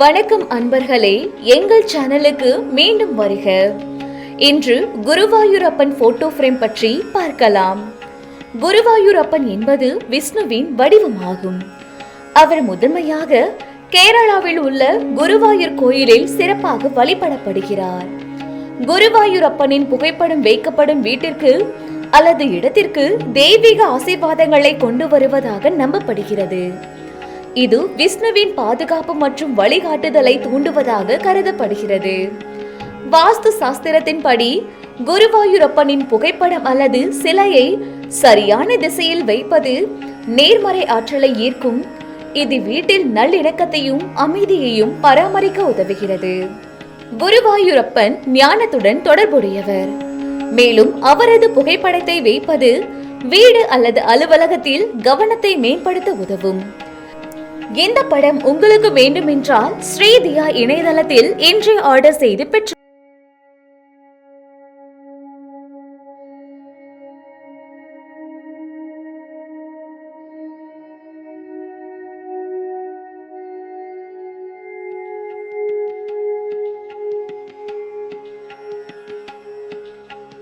வணக்கம் அன்பர்களே, எங்கள் சேனலுக்கு மீண்டும் வருக. இன்று குருவாயூரப்பன் போட்டோ ஃப்ரேம் பற்றி பார்க்கலாம். குருவாயூரப்பன் என்பது விஷ்ணுவின் வடிவமாகும். அவர் முதன்மையாக கேரளாவில் உள்ள குருவாயூர் கோயிலில் சிறப்பாக வழிபடப்படுகிறார். குருவாயூரப்பனின் புகைப்படம் வைக்கப்படும் வீட்டிற்கு அல்லது இடத்திற்கு தெய்வீக ஆசீர்வாதங்களை கொண்டு வருவதாக நம்பப்படுகிறது. இது விஷ்ணுவின் பாதுகாப்பு மற்றும் வழிகாட்டுதலை தூண்டுவதாக கருதப்படுகிறது. வாஸ்து சாஸ்திரத்தின்படி குருவாயூரப்பனின் புகைப்படம் அல்லது சிலையை சரியான திசையில் வைப்பது நேர்மறை ஆற்றலை ஈர்க்கும். இது வீட்டில் நல்லிணக்கத்தையும் அமைதியையும் பராமரிக்க உதவுகிறது. குருவாயூரப்பன் ஞானத்துடன் தொடர்புடையவர். மேலும் அவரது புகைப்படத்தை வைப்பது வீடு அல்லது அலுவலகத்தில் கவனத்தை மேம்படுத்த உதவும். இந்த படம் உங்களுக்கு வேண்டுமென்றால் ஸ்ரீதியா இணையதளத்தில் இன்றே ஆர்டர் செய்து பெற்று